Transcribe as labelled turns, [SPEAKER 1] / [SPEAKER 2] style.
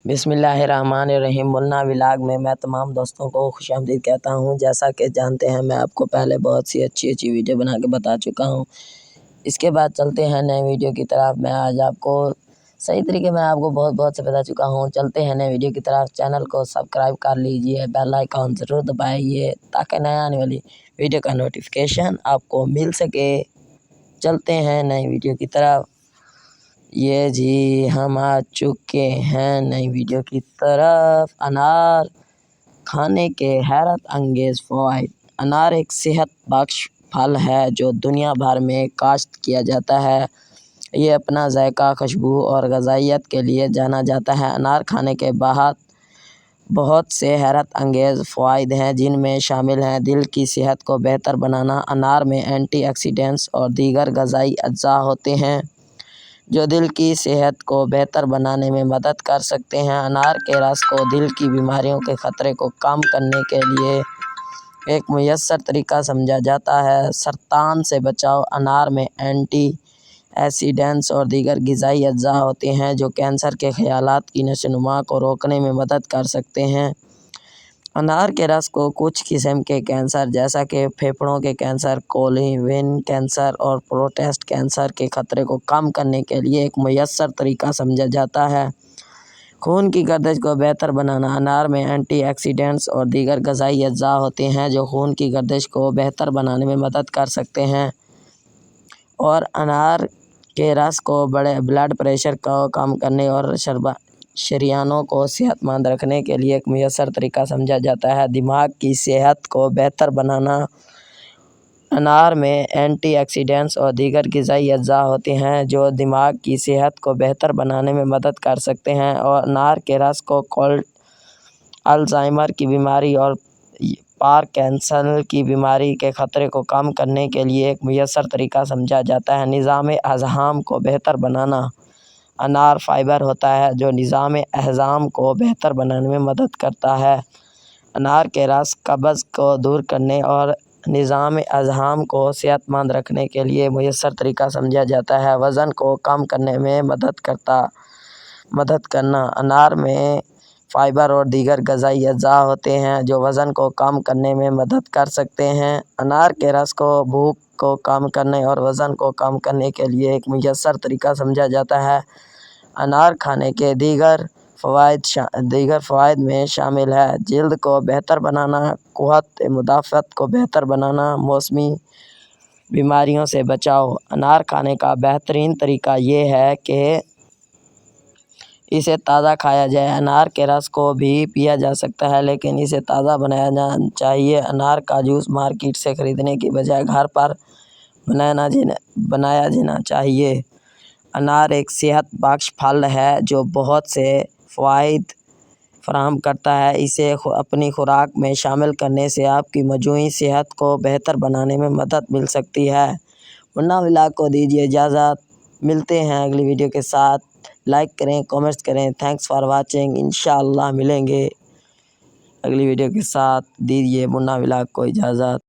[SPEAKER 1] بسم اللہ الرحمن الرحیم۔ منا ولاگ میں تمام دوستوں کو خوش آمدید کہتا ہوں۔ جیسا کہ جانتے ہیں، میں آپ کو پہلے بہت سی اچھی ویڈیو بنا کے بتا چکا ہوں۔ اس کے بعد چلتے ہیں نئے ویڈیو کی طرف۔ میں آج آپ کو صحیح طریقے میں آپ کو بہت سے بتا چکا ہوں۔ چلتے ہیں نئے ویڈیو کی طرف۔ چینل کو سبسکرائب کر لیجئے، بیل آئیکن ضرور دبائیے تاکہ نیا آنے والی ویڈیو کا نوٹیفیکیشن آپ کو مل سکے۔ چلتے ہیں نئے ویڈیو کی طرف۔ یہ جی ہم آ چکے ہیں نئی ویڈیو کی طرف۔ انار کھانے کے حیرت انگیز فوائد۔ انار ایک صحت بخش پھل ہے جو دنیا بھر میں کاشت کیا جاتا ہے۔ یہ اپنا ذائقہ، خوشبو اور غذائیت کے لیے جانا جاتا ہے۔ انار کھانے کے بہت سے حیرت انگیز فوائد ہیں، جن میں شامل ہیں دل کی صحت کو بہتر بنانا۔ انار میں اینٹی آکسیڈنٹس اور دیگر غذائی اجزاء ہوتے ہیں جو دل کی صحت کو بہتر بنانے میں مدد کر سکتے ہیں۔ انار کے رس کو دل کی بیماریوں کے خطرے کو کم کرنے کے لیے ایک مؤثر طریقہ سمجھا جاتا ہے۔ سرطان سے بچاؤ۔ انار میں اینٹی آکسیڈنٹس اور دیگر غذائی اجزاء ہوتے ہیں جو کینسر کے خلیات کی نشوونما کو روکنے میں مدد کر سکتے ہیں۔ انار کے رس کو کچھ قسم کے کینسر جیسا کہ پھیپھڑوں کے کینسر، کولون کینسر اور پروسٹیٹ کینسر کے خطرے کو کم کرنے کے لیے ایک مؤثر طریقہ سمجھا جاتا ہے۔ خون کی گردش کو بہتر بنانا۔ انار میں اینٹی آکسیڈنٹس اور دیگر غذائی اجزاء ہوتے ہیں جو خون کی گردش کو بہتر بنانے میں مدد کر سکتے ہیں اور انار کے رس کو بلڈ پریشر کو کم کرنے اور شریانوں کو صحت مند رکھنے کے لیے ایک مؤثر طریقہ سمجھا جاتا ہے۔ دماغ کی صحت کو بہتر بنانا۔ انار میں اینٹی آکسیڈنٹس اور دیگر غذائی اجزاء ہوتے ہیں جو دماغ کی صحت کو بہتر بنانے میں مدد کر سکتے ہیں اور انار کے رس کو الزائمر کی بیماری اور پارکنسن کی بیماری کے خطرے کو کم کرنے کے لیے ایک مؤثر طریقہ سمجھا جاتا ہے۔ نظام ہضم کو بہتر بنانا۔ انار فائبر ہوتا ہے جو نظام ہضم کو بہتر بنانے میں مدد کرتا ہے۔ انار کے رس قبض کو دور کرنے اور نظام ہضم کو صحت مند رکھنے کے لیے مؤثر طریقہ سمجھا جاتا ہے۔ وزن کو کم کرنے میں مدد کرنا۔ انار میں فائبر اور دیگر غذائی اجزاء ہوتے ہیں جو وزن کو کم کرنے میں مدد کر سکتے ہیں۔ انار کے رس کو بھوک کو کم کرنے اور وزن کو کم کرنے کے لیے ایک مؤثر طریقہ سمجھا جاتا ہے۔ انار کھانے کے دیگر فوائد میں شامل ہے جلد کو بہتر بنانا، قوت مدافعت کو بہتر بنانا، موسمی بیماریوں سے بچاؤ۔ انار کھانے کا بہترین طریقہ یہ ہے کہ اسے تازہ کھایا جائے۔ انار کے رس کو بھی پیا جا سکتا ہے لیکن اسے تازہ بنایا جانا چاہیے۔ انار کا جوس مارکیٹ سے خریدنے کی بجائے گھر پر بنایا جانا چاہیے۔ انار ایک صحت بخش پھل ہے جو بہت سے فوائد فراہم کرتا ہے۔ اسے اپنی خوراک میں شامل کرنے سے آپ کی مجموعی صحت کو بہتر بنانے میں مدد مل سکتی ہے۔ منا ولاگ کو دیجیے اجازت۔ ملتے ہیں اگلی ویڈیو کے ساتھ۔ لائک کریں، کامنٹس کریں۔ Thanks for watching. انشاءاللہ ملیں گے اگلی ویڈیو کے ساتھ۔ دیجیے منا ولاگ کو اجازت۔